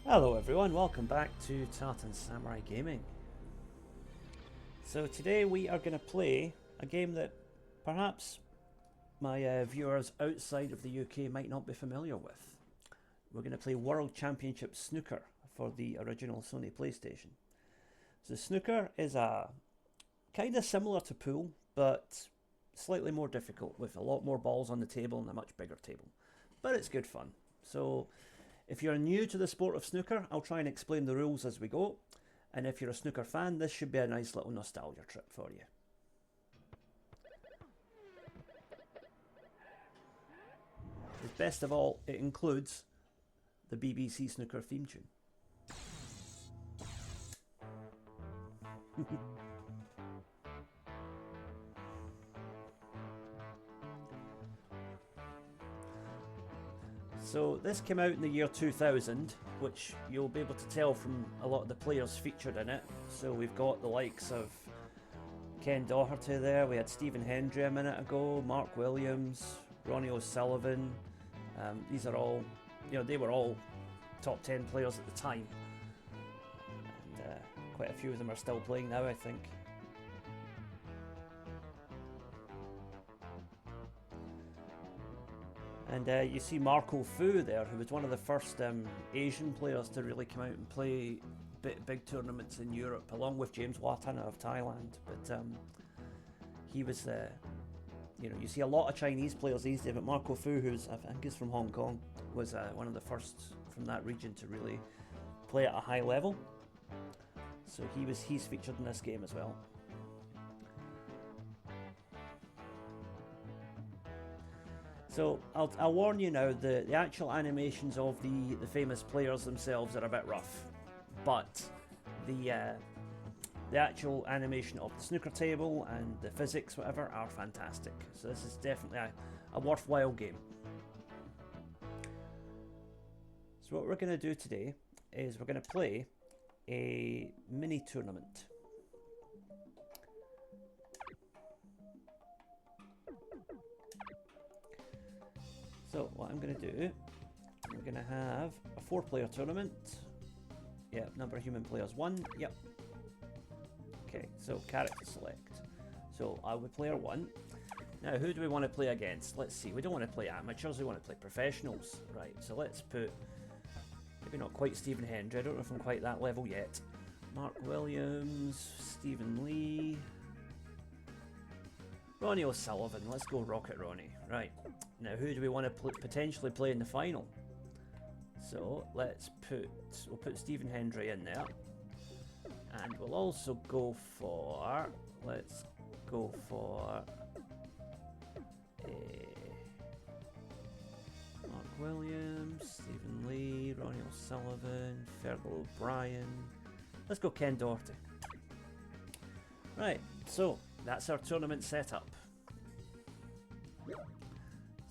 Hello everyone, welcome back to Tartan Samurai Gaming. So today we are going to play a game that perhaps my viewers outside of the UK might not be familiar with. We're going to play World Championship Snooker for the original Sony PlayStation. So snooker is a kind of similar to pool, but slightly more difficult with a lot more balls on the table and a much bigger table. But it's good fun. So if you're new to the sport of snooker, I'll try and explain the rules as we go. And if you're a snooker fan, this should be a nice little nostalgia trip for you. Best of all, it includes the BBC Snooker theme tune. So this came out in the year 2000, which you'll be able to tell from a lot of the players featured in it. So we've got the likes of Ken Doherty there, we had Stephen Hendry a minute ago, Mark Williams, Ronnie O'Sullivan. These are all, they were all top 10 players at the time. And quite a few of them are still playing now, I think. And you see Marco Fu there, who was one of the first Asian players to really come out and play big tournaments in Europe, along with James Watana of Thailand. But he was, you see a lot of Chinese players these days, but Marco Fu, who's I think is from Hong Kong, was one of the first from that region to really play at a high level. So he's featured in this game as well. So I'll warn you now, the actual animations of the famous players themselves are a bit rough, but the actual animation of the snooker table and the physics, whatever, are fantastic. So this is definitely a worthwhile game. So what we're going to do today is we're going to play a mini tournament. So what I'm going to do, we're going to have a 4-player tournament. Yep, number of human players 1. Yep. Okay, so character select. So I would player 1. Now who do we want to play against? Let's see, we don't want to play amateurs, we want to play professionals. Right, so let's put, maybe not quite Stephen Hendry, I don't know if I'm quite that level yet. Mark Williams, Stephen Lee, Ronnie O'Sullivan. Let's go Rocket Ronnie. Right, now who do we want to potentially play in the final? So we'll put Stephen Hendry in there, and we'll also go for, let's go for Mark Williams, Stephen Lee, Ronnie O'Sullivan, Fergal O'Brien. Let's go Ken Doherty. Right, so that's our tournament setup.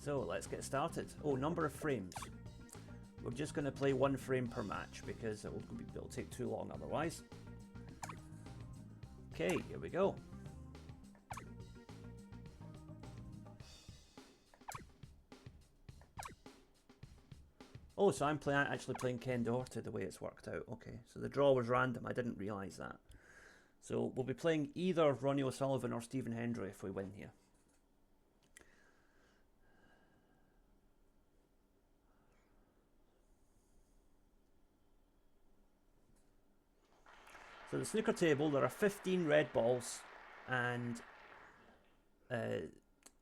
So let's get started. Oh, number of frames. We're just going to play 1 frame per match because it'll take too long otherwise. Okay, here we go. Oh, so I'm actually playing Ken Doherty the way it's worked out. Okay, so the draw was random. I didn't realise that. So we'll be playing either Ronnie O'Sullivan or Stephen Hendry if we win here. So the snooker table, there are 15 red balls, and there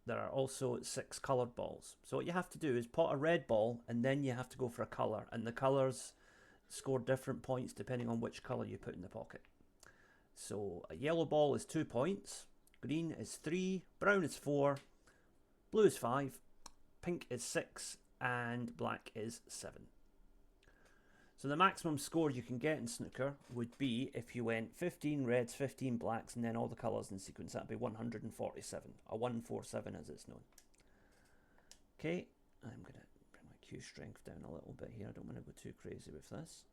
are also 6 coloured balls. So what you have to do is pot a red ball, and then you have to go for a colour, and the colours score different points depending on which colour you put in the pocket. So a yellow ball is 2 points, green is 3, brown is 4, blue is 5, pink is 6, and black is 7. So the maximum score you can get in snooker would be if you went 15 reds, 15 blacks, and then all the colours in sequence. That'd be 147, a 147 as it's known. Okay, I'm going to bring my cue strength down a little bit here. I don't want to go too crazy with this.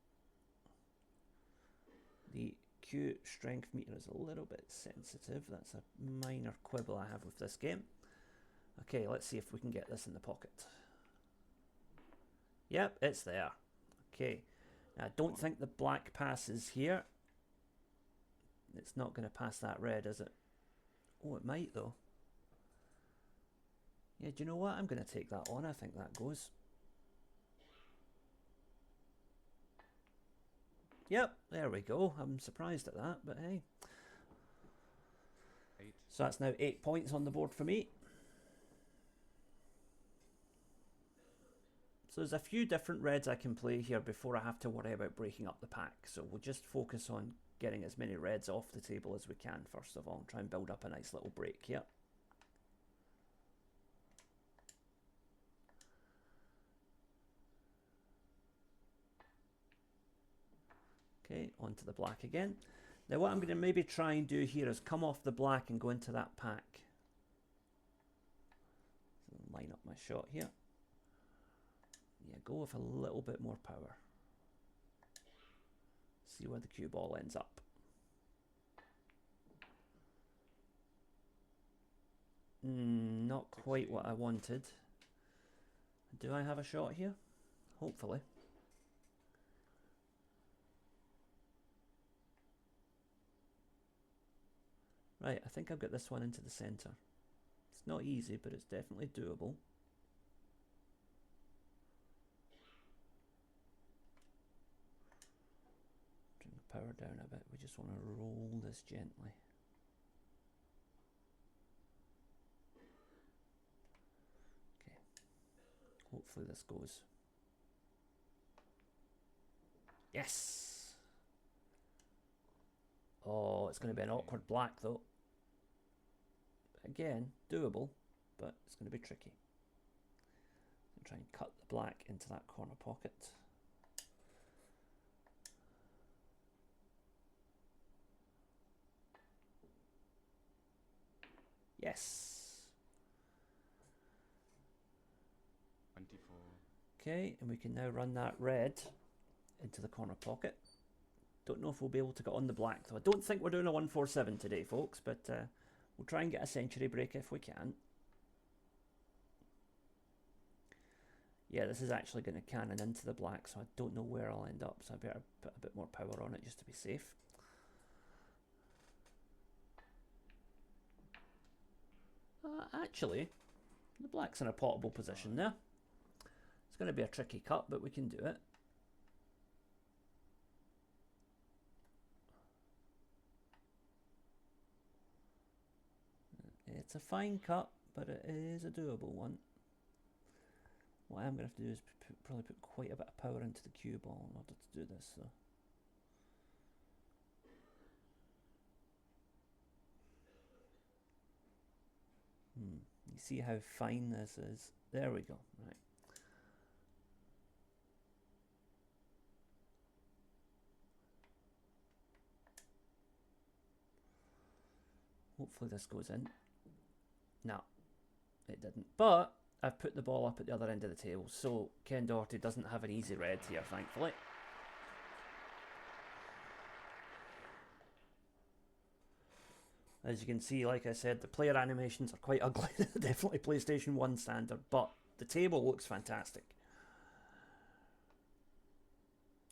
The cue strength meter is a little bit sensitive. That's a minor quibble I have with this game. Okay, let's see if we can get this in the pocket. Yep, it's there. Okay. Now, I don't think the black passes here. It's not going to pass that red, is it? Oh, it might though. Yeah, do you know what? I'm going to take that on. I think that goes. Yep, there we go. I'm surprised at that, but hey. 8. So that's now 8 points on the board for me. So there's a few different reds I can play here before I have to worry about breaking up the pack. So we'll just focus on getting as many reds off the table as we can first of all, and try and build up a nice little break here. Okay, onto the black again. Now what I'm going to maybe try and do here is come off the black and go into that pack. So line up my shot here. Yeah, go with a little bit more power. See where the cue ball ends up. Not quite what I wanted. Do I have a shot here? Hopefully. Right, I think I've got this one into the centre. It's not easy, but it's definitely doable. Bring the power down a bit. We just want to roll this gently. Okay. Hopefully this goes. Yes! Oh, it's going to be an awkward black though. Again, doable, but it's going to be tricky. Try and cut the black into that corner pocket. Yes. 24. Okay, and we can now run that red into the corner pocket. Don't know if we'll be able to get on the black though. I don't think we're doing a 147 today, folks, but we'll try and get a century break if we can. Yeah, this is actually going to cannon into the black, so I don't know where I'll end up, so I better put a bit more power on it just to be safe. Actually, the black's in a potable position there. It's going to be a tricky cut, but we can do it. It's a fine cut, but it is a doable one. What I'm going to have to do is probably put quite a bit of power into the cue ball in order to do this. So. You see how fine this is? There we go. Right. Hopefully this goes in. No, it didn't. But I've put the ball up at the other end of the table, so Ken Doherty doesn't have an easy red here, thankfully. As you can see, like I said, the player animations are quite ugly. Definitely PlayStation 1 standard, but the table looks fantastic.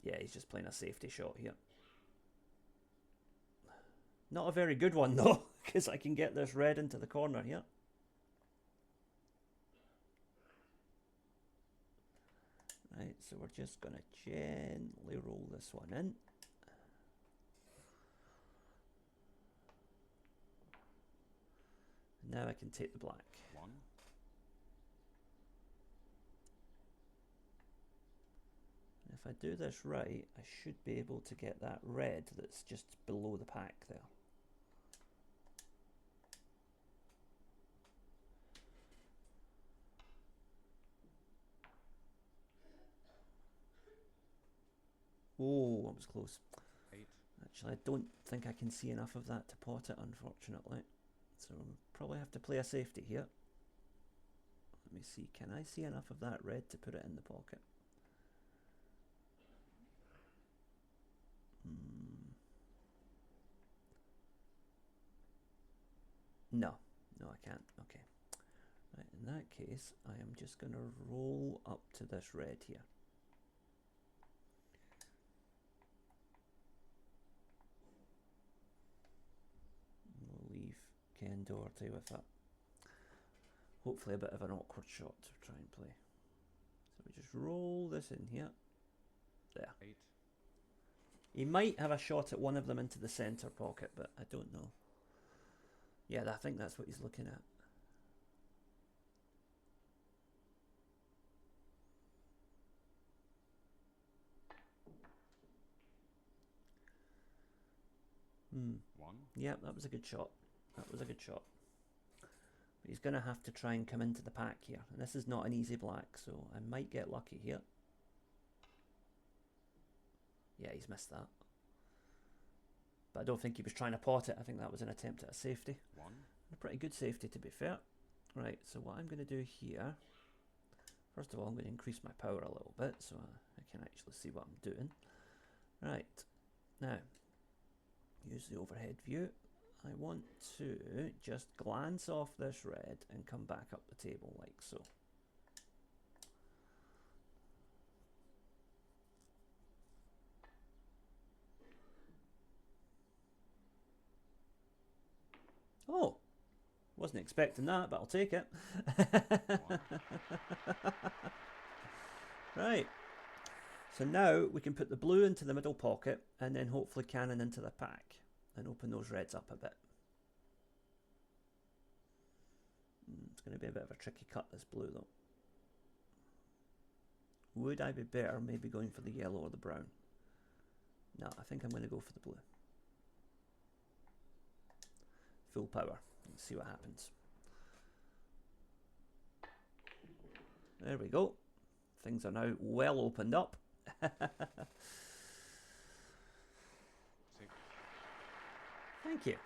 Yeah, he's just playing a safety shot here. Not a very good one though, because I can get this red into the corner here. Right, so we're just going to gently roll this one in. Now I can take the black. 1. If I do this right, I should be able to get that red that's just below the pack there. Oh, that was close. 8. Actually, I don't think I can see enough of that to pot it, unfortunately. So we'll probably have to play a safety here. Let me see, can I see enough of that red to put it in the pocket? No, no I can't, okay. Right, in that case, I am just going to roll up to this red here. Ken Doherty with it. Hopefully a bit of an awkward shot to try and play. So we just roll this in here. There. 8. He might have a shot at one of them into the centre pocket, but I don't know. Yeah, I think that's what he's looking at. Hmm. 1. Yeah, that was a good shot. That was a good shot. But he's going to have to try and come into the pack here. And this is not an easy black, so I might get lucky here. Yeah, he's missed that. But I don't think he was trying to pot it. I think that was an attempt at a safety. 1. A pretty good safety, to be fair. Right, so what I'm going to do here... First of all, I'm going to increase my power a little bit so I can actually see what I'm doing. Right, now, use the overhead view. I want to just glance off this red and come back up the table like so. Oh, wasn't expecting that, but I'll take it. Right, so now we can put the blue into the middle pocket and then hopefully cannon into the pack and open those reds up a bit. It's going to be a bit of a tricky cut, this blue though. Would I be better maybe going for the yellow or the brown? No, I think I'm going to go for the blue. Full power. Let's see what happens. There we go. Things are now well opened up. 6. Thank you.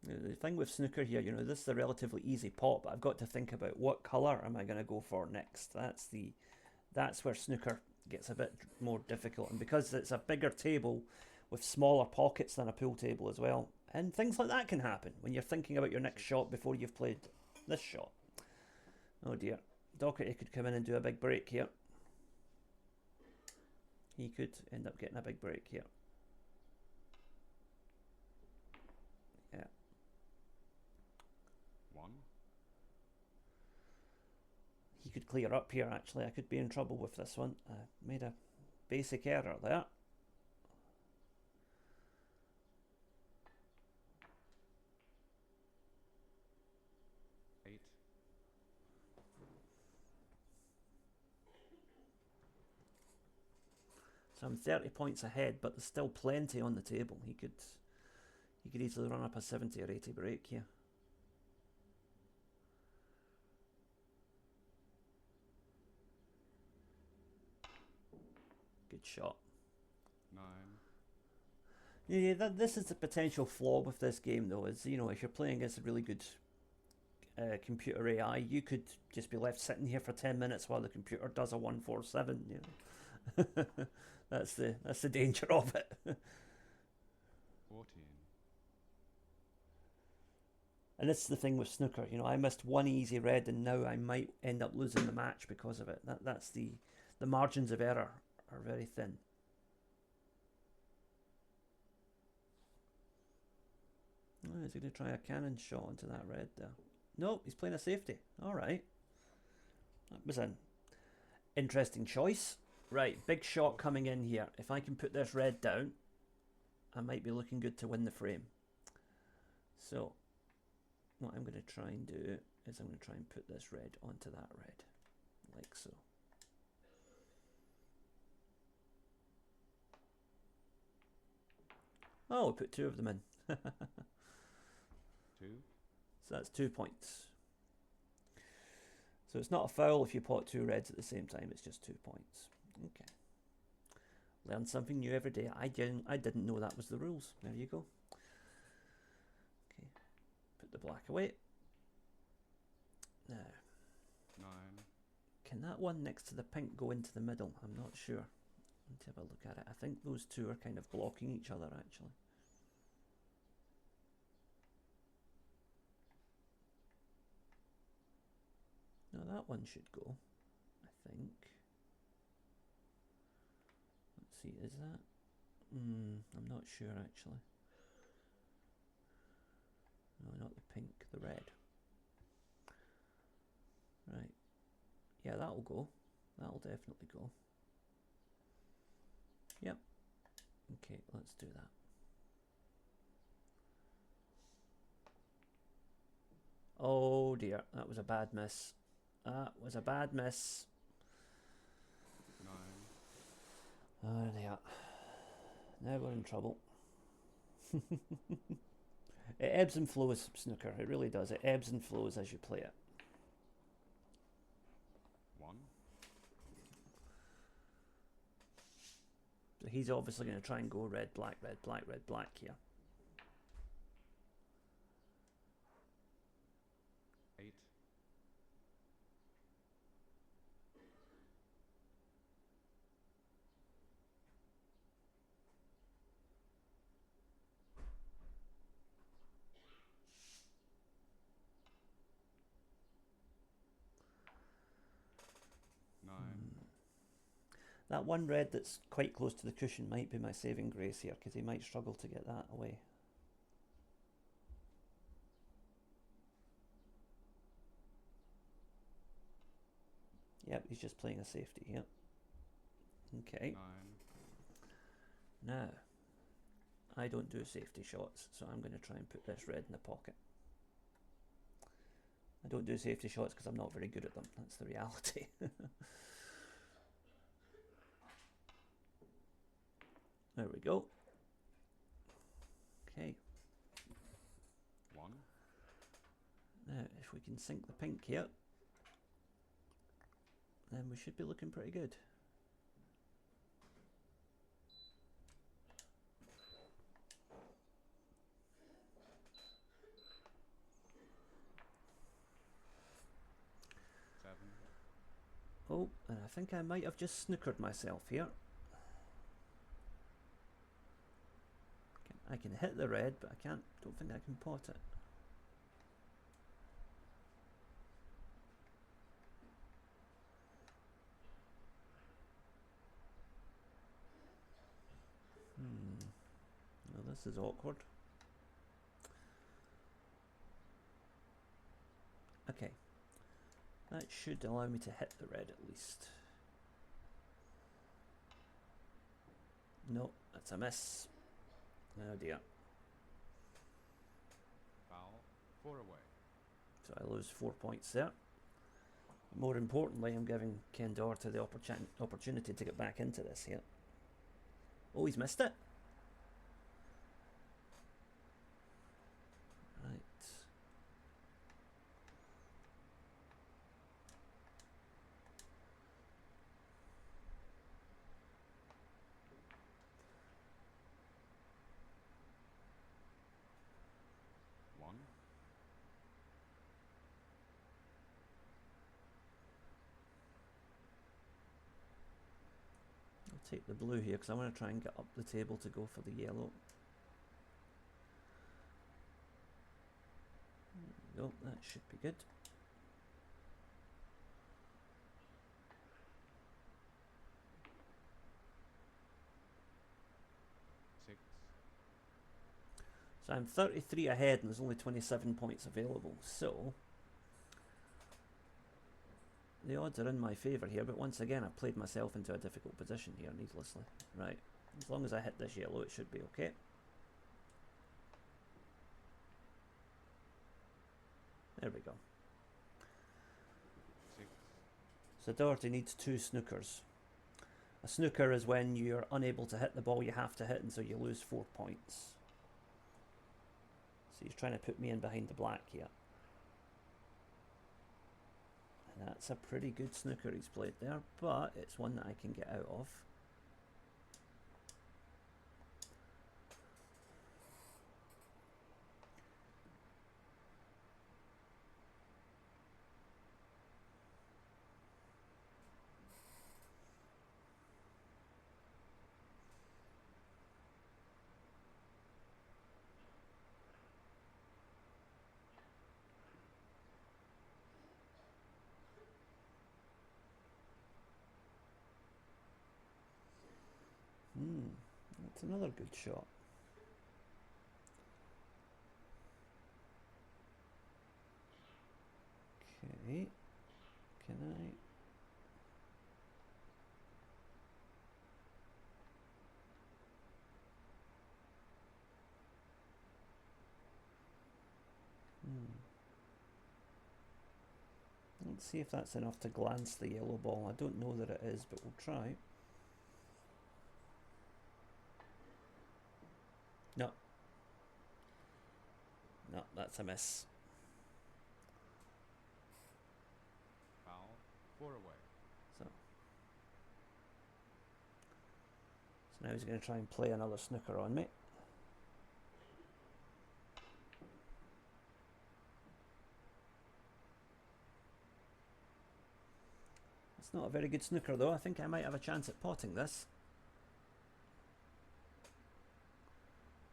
The thing with snooker here, you know, this is a relatively easy pot, but I've got to think about what colour am I going to go for next. That's where snooker gets a bit more difficult, and because it's a bigger table with smaller pockets than a pool table as well, and things like that can happen when you're thinking about your next shot before you've played this shot. Oh dear, Doherty could come in and do a big break here. He could end up getting a big break here. Yeah. 1. He could clear up here actually. I could be in trouble with this one. I made a basic error there. 8. So I'm 30 points ahead, but there's still plenty on the table. He could easily run up a 70 or 80 break here. Good shot. 9. Yeah, this is the potential flaw with this game though, is, you know, if you're playing against a really good computer AI, you could just be left sitting here for 10 minutes while the computer does a 147, you know. That's the danger of it. 14. And this is the thing with snooker, you know, I missed one easy red and now I might end up losing the match because of it. That's the margins of error are very thin. Oh, is he going to try a cannon shot into that red there? No, he's playing a safety. All right. That was an interesting choice. Right, big shot coming in here. If I can put this red down, I might be looking good to win the frame. So, what I'm going to try and do is I'm going to try and put this red onto that red, like so. Oh, we'll put two of them in. 2. So that's 2 points. So it's not a foul if you pot two reds at the same time, it's just 2 points. Okay. Learn something new every day. I didn't know that was the rules. There you go. Okay. Put the black away. Now, 9. can that one next to the pink go into the middle? I'm not sure. Let's have a look at it. I think those two are kind of blocking each other actually. No, that one should go, I think. see, is that? I'm not sure actually. No, not the pink, the red. Right. Yeah, that'll go. That'll definitely go. Yep. Okay, let's do that. Oh dear, that was a bad miss. That was a bad miss. 9, Oh dear. Now we're in trouble. It ebbs and flows, snooker. It really does. It ebbs and flows as you play it. 1, So he's obviously going to try and go red, black, red, black, red, black here. 8, 9, That one red that's quite close to the cushion might be my saving grace here, because he might struggle to get that away. Yep, he's just playing a safety, yep. Okay. 9, Now, I don't do safety shots, so I'm going to try and put this red in the pocket. I don't do safety shots because I'm not very good at them. That's the reality. There we go. Okay. 1, Now, if we can sink the pink here, then we should be looking pretty good. Oh, and I think I might have just snookered myself here. I can hit the red, but I don't think I can pot it. Well, this is awkward. Okay. That should allow me to hit the red at least. No, that's a miss. Oh dear. foul, 4 away. So I lose 4 points there. More importantly, I'm giving Ken Doherty the opportunity to get back into this here. Oh, he's missed it. Right. Take the blue here because I want to try and get up the table to go for the yellow. There we go, that should be good. So I'm 33 ahead and there's only 27 points available. So the odds are in my favour here, but once again I've played myself into a difficult position here needlessly. Right, as long as I hit this yellow it should be okay. There we go. So Doherty needs 2 snookers. A snooker is when you're unable to hit the ball you have to hit and so you lose 4 points. So he's trying to put me in behind the black here. And that's a pretty good snooker he's played there, but it's one that I can get out of. It's another good shot. Okay. Can I? Let's see if that's enough to glance the yellow ball. I don't know that it is, but we'll try. No. No, that's a miss. Foul. 4 away. So now he's going to try and play another snooker on me. It's not a very good snooker though. I think I might have a chance at potting this.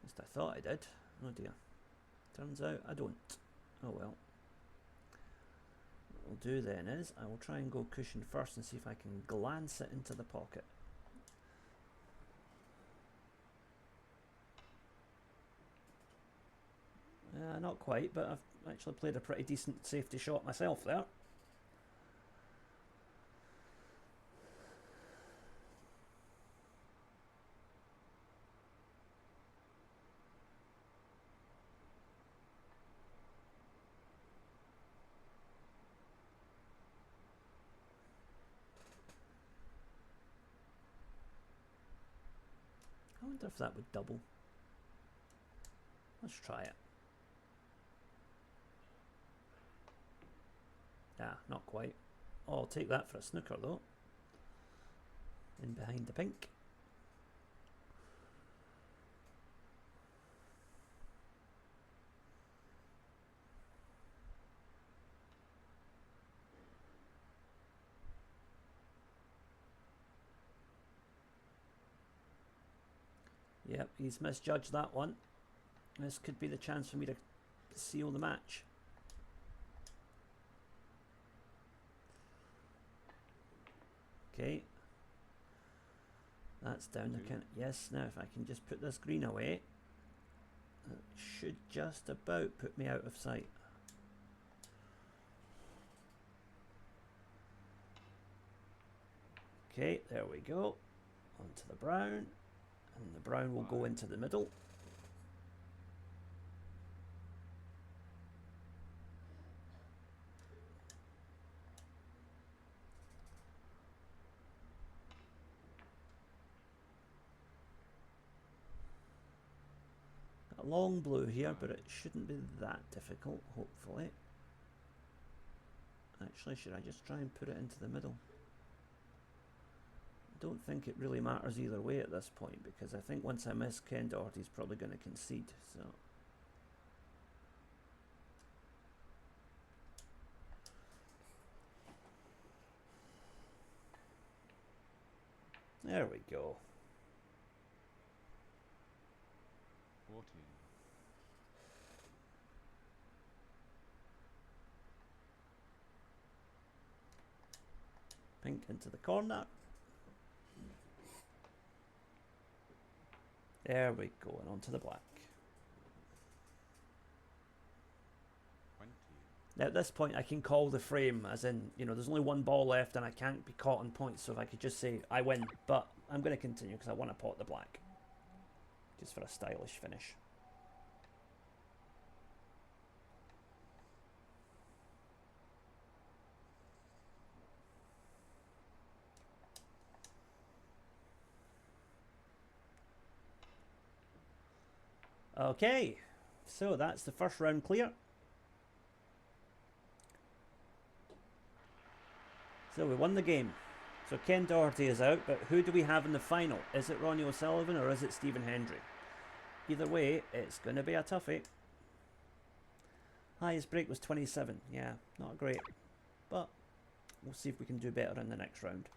At least I thought I did. Oh dear. Turns out I don't. Oh well. What we'll do then is I will try and go cushion first and see if I can glance it into the pocket. Not quite, but I've actually played a pretty decent safety shot myself there. I wonder if that would double. Let's try it. Ah, not quite. Oh, I'll take that for a snooker though. In behind the pink. Yep, he's misjudged that one. This could be the chance for me to seal the match. Okay. That's down the count. Yes, now if I can just put this green away, that should just about put me out of sight. Okay, there we go. Onto the brown. And the brown will go into the middle. A long blue here, but it shouldn't be that difficult, hopefully. Actually, should I just try and put it into the middle? I don't think it really matters either way at this point, because I think once I miss, Ken Doherty's probably going to concede, so... There we go. 14. Pink into the corner. There we go, and onto the black. 20. Now at this point I can call the frame, as in, you know, there's only one ball left and I can't be caught on points, so if I could just say I win, but I'm going to continue because I want to pot the black. Just for a stylish finish. Okay, so that's the first round clear. So we won the game. So Ken Doherty is out, but who do we have in the final? Is it Ronnie O'Sullivan or is it Stephen Hendry? Either way, it's going to be a toughie. Highest break was 27. Yeah, not great. But we'll see if we can do better in the next round.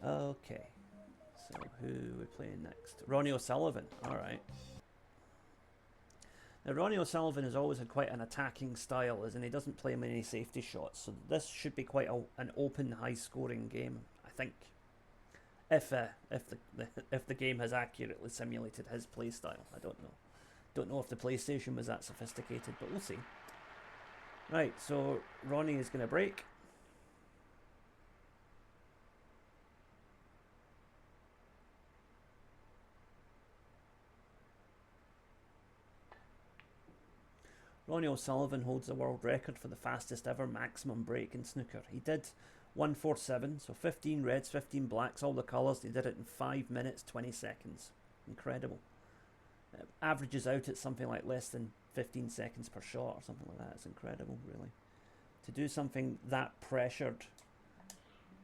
Okay, so who are we playing next? Ronnie O'Sullivan, alright. Now, Ronnie O'Sullivan has always had quite an attacking style, and he doesn't play many safety shots, so this should be quite an open, high-scoring game, I think. If the game has accurately simulated his play style, I don't know. Don't know if the PlayStation was that sophisticated, but we'll see. Right, so Ronnie is going to break. Ronnie O'Sullivan holds the world record for the fastest ever maximum break in snooker. He did 147, so 15 reds, 15 blacks, all the colours. He did it in 5 minutes, 20 seconds. Incredible. It averages out at something like less than 15 seconds per shot or something like that. It's incredible, really. To do something that pressured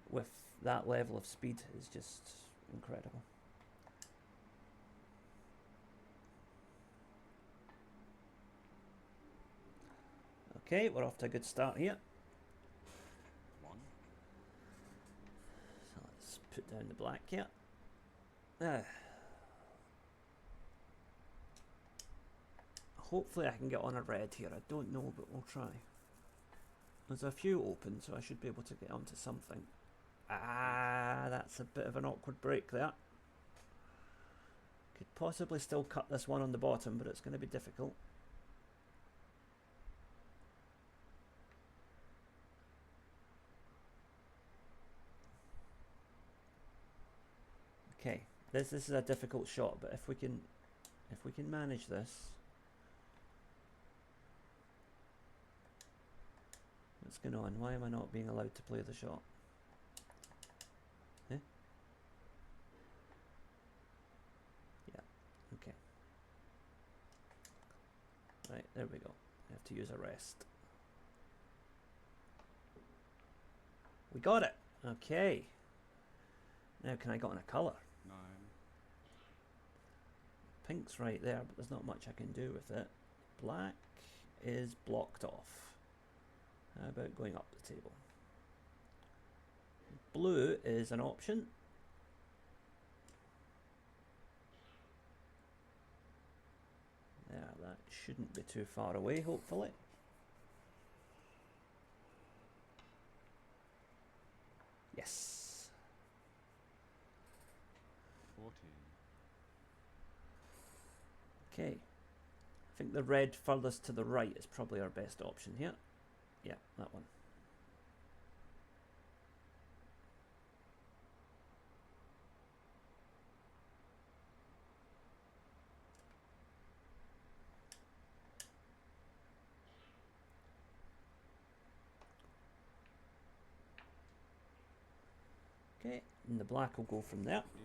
with that level of speed is just incredible. Okay, we're off to a good start here. One. So let's put down the black here. Hopefully I can get on a red here. I don't know, but we'll try. There's a few open, so I should be able to get onto something. Ah, that's a bit of an awkward break there. Could possibly still cut this one on the bottom, but it's going to be difficult. Okay, this is a difficult shot, but if we can manage this. What's going on? Why am I not being allowed to play the shot? Eh? Yeah, okay. Right, there we go. I have to use a rest. We got it! Okay. Now can I get on a colour? 9. Pink's right there, but there's not much I can do with it. Black is blocked off. How about going up the table? Blue is an option. Yeah, that shouldn't be too far away, hopefully. Yes. 14. Okay. I think the red furthest to the right is probably our best option here. Yeah, that one. Okay, and the black will go from there. 15.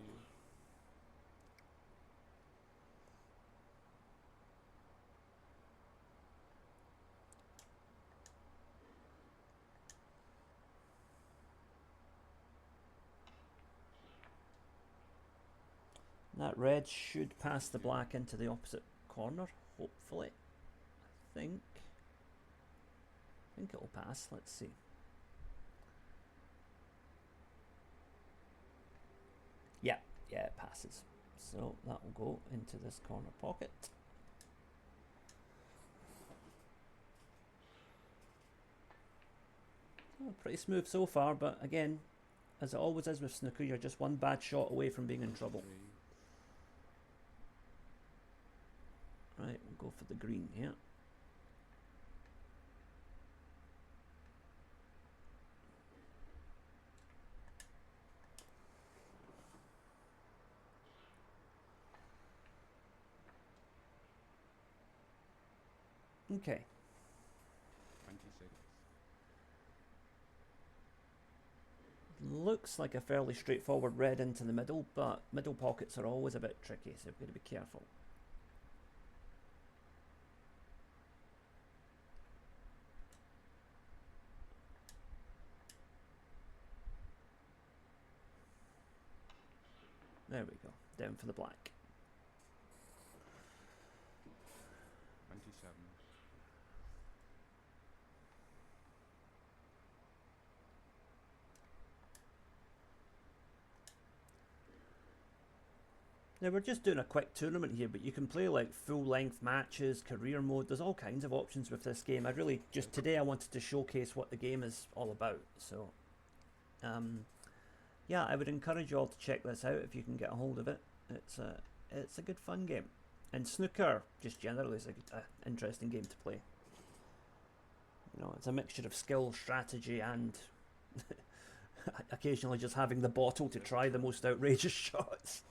That red should pass the black into the opposite corner, hopefully. I think it will pass. Let's see. Yeah, it passes. So that will go into this corner pocket. Oh, pretty smooth so far, but again, as it always is with snooker, you're just one bad shot away from being in trouble. 3. Right, we'll go for the green here. Okay. 26. Looks like a fairly straightforward red into the middle, but middle pockets are always a bit tricky, so we've got to be careful. There we go. Down for the black. 27. Now we're just doing a quick tournament here, but you can play like full-length matches, career mode. There's all kinds of options with this game. I really just today I wanted to showcase what the game is all about. So, yeah, I would encourage you all to check this out if you can get a hold of it. It's a good fun game, and snooker just generally is an interesting game to play. You know, it's a mixture of skill, strategy, and occasionally just having the bottle to try the most outrageous shots.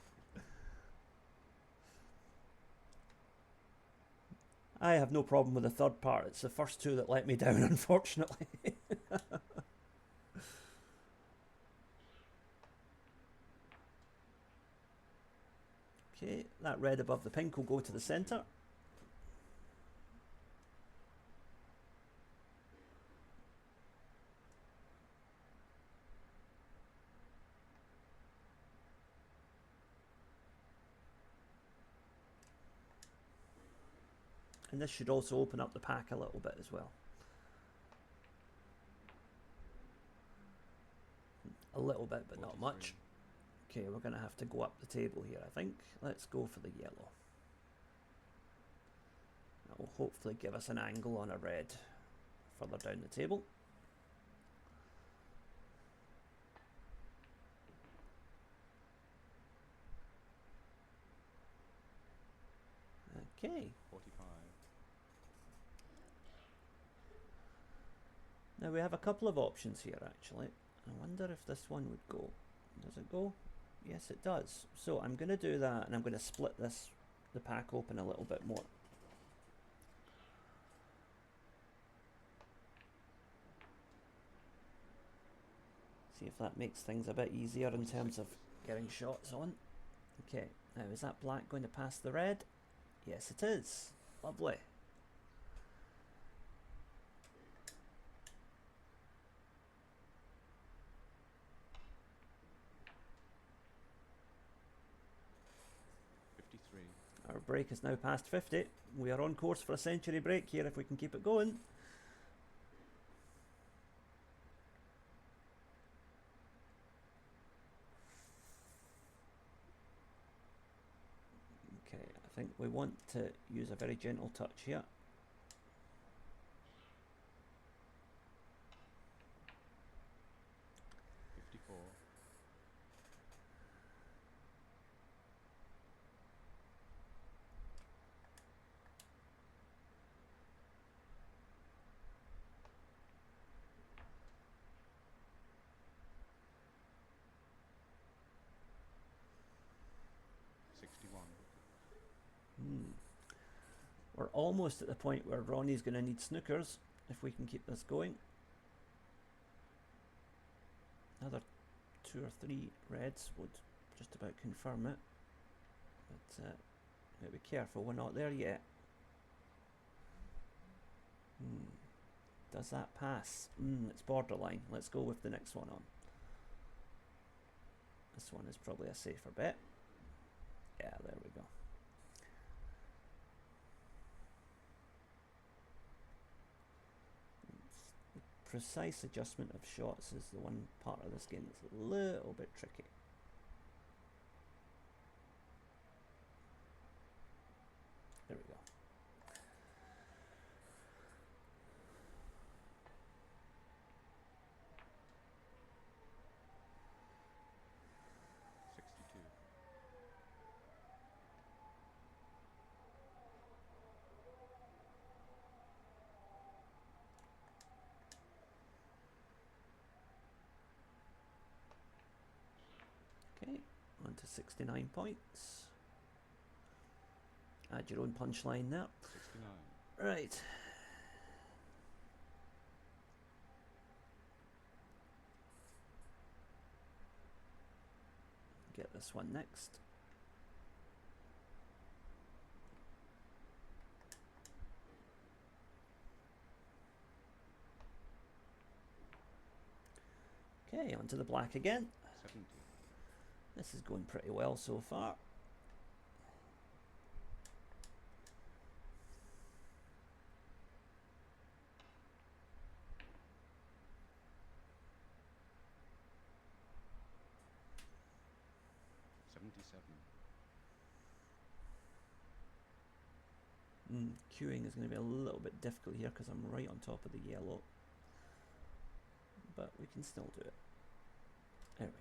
I have no problem with the third part. It's the first two that let me down, unfortunately. Okay, that red above the pink will go to the centre. And this should also open up the pack a little bit as well. A little bit, but not much. Okay, we're going to have to go up the table here, I think. Let's go for the yellow. That will hopefully give us an angle on a red further down the table. Okay. 45. Now we have a couple of options here actually. I wonder if this one would go. Does it go? Yes, it does. So I'm going to do that, and I'm going to split the pack open a little bit more. See if that makes things a bit easier in terms of getting shots on. Okay, now is that black going to pass the red? Yes, it is. Lovely. Our break is now past 50. We are on course for a century break here if we can keep it going. Okay, I think we want to use a very gentle touch here. We're almost at the point where Ronnie's going to need snookers if we can keep this going. Another 2 or 3 reds would just about confirm it. But be careful, we're not there yet. Does that pass? It's borderline. Let's go with the next one on. This one is probably a safer bet. Yeah, there we go. Precise adjustment of shots is the one part of this game that's a little bit tricky. There we go. Okay, on to 69 points. Add your own punchline there. 69. Right. Get this one next. Okay, onto the black again. 70. This is going pretty well so far. Queuing is going to be a little bit difficult here because I'm right on top of the yellow. But we can still do it. There we go.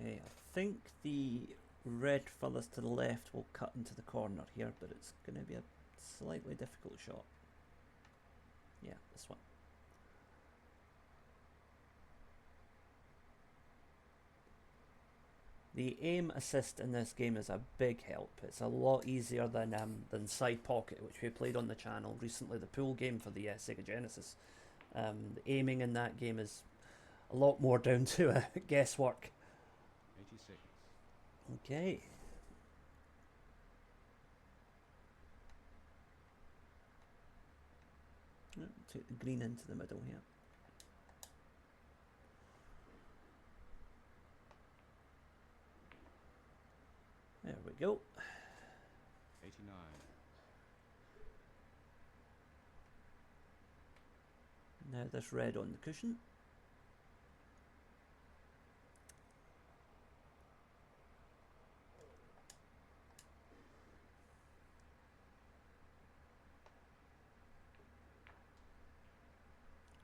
Okay, I think the red furthest to the left will cut into the corner here, but it's going to be a slightly difficult shot. Yeah, this one. The aim assist in this game is a big help. It's a lot easier than Side Pocket, which we played on the channel recently, the pool game for the Sega Genesis. The aiming in that game is a lot more down to guesswork. 86. Okay. Take the green into the middle here. There we go. 89. Now this red on the cushion.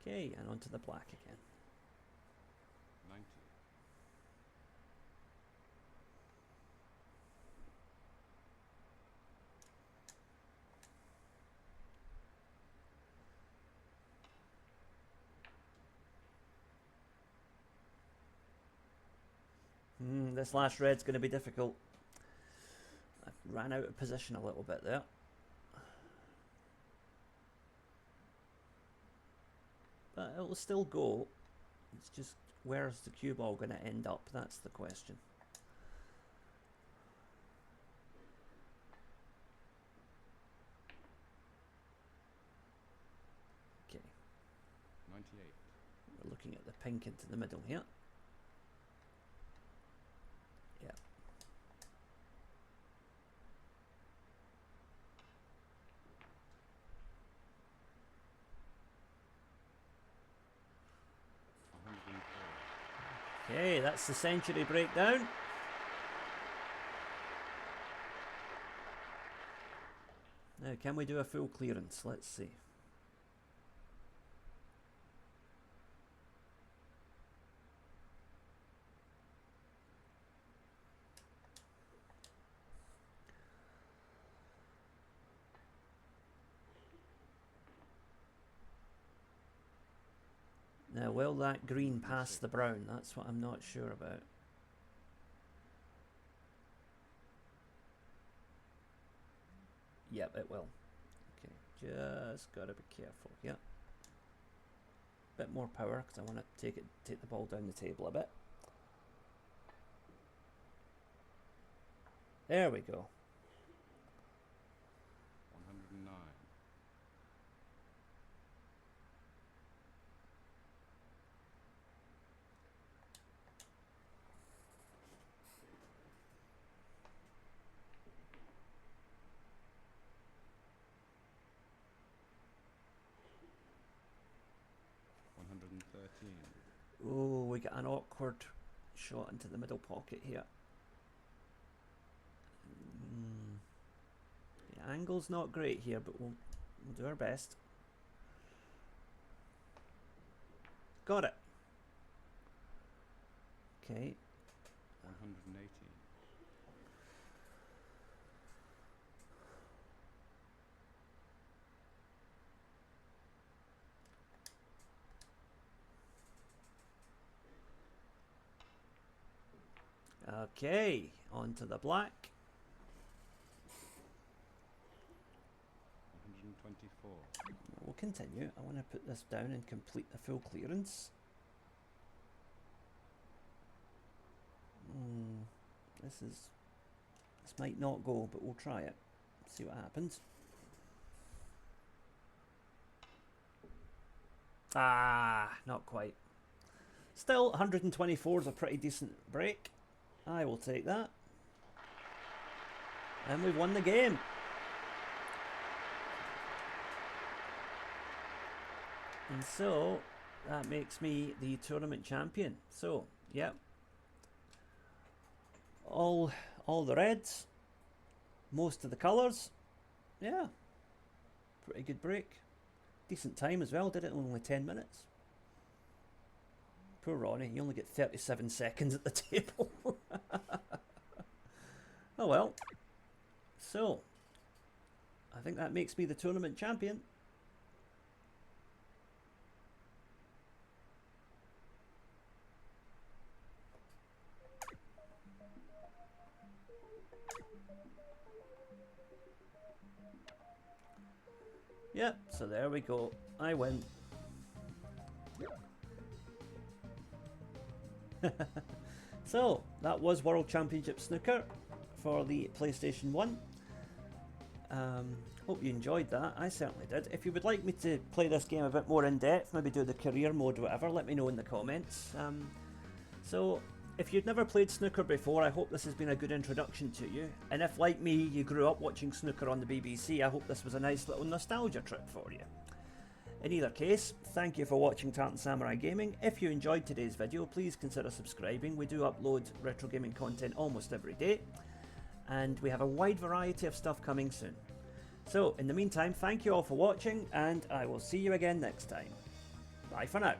Okay, and onto the black again. 90. This last red's going to be difficult. I ran out of position a little bit there. But it will still go. It's just, where's the cue ball going to end up? That's the question. Okay. 98. We're looking at the pink into the middle here. Yeah. Okay, that's the century breakdown. Now, can we do a full clearance? Let's see. Now, will that green pass the brown? That's what I'm not sure about. Yep, it will. Okay, just gotta be careful. Yep. Bit more power because I want to take the ball down the table a bit. There we go. 109. Oh, we got an awkward shot into the middle pocket here. The angle's not great here, but we'll do our best. Got it. Okay. 118. Okay, on to the black. 124. We'll continue. I want to put this down and complete the full clearance. This might not go, but we'll try it. See what happens. Ah, not quite. Still, 124 is a pretty decent break. I will take that. And we've won the game. And so, that makes me the tournament champion. So, yep. All the reds. Most of the colours. Yeah. Pretty good break. Decent time as well. Did it in only 10 minutes. Poor Ronnie. You only get 37 seconds at the table. Oh well. So, I think that makes me the tournament champion. Yep, so there we go. I win. So, that was World Championship Snooker for the PlayStation 1. Hope you enjoyed that. I certainly did. If you would like me to play this game a bit more in depth, maybe do the career mode or whatever, let me know in the comments. So, if you've never played snooker before, I hope this has been a good introduction to you. And if, like me, you grew up watching snooker on the BBC, I hope this was a nice little nostalgia trip for you. In either case, thank you for watching Tartan Samurai Gaming. If you enjoyed today's video, please consider subscribing. We do upload retro gaming content almost every day. And we have a wide variety of stuff coming soon. So, in the meantime, thank you all for watching, and I will see you again next time. Bye for now.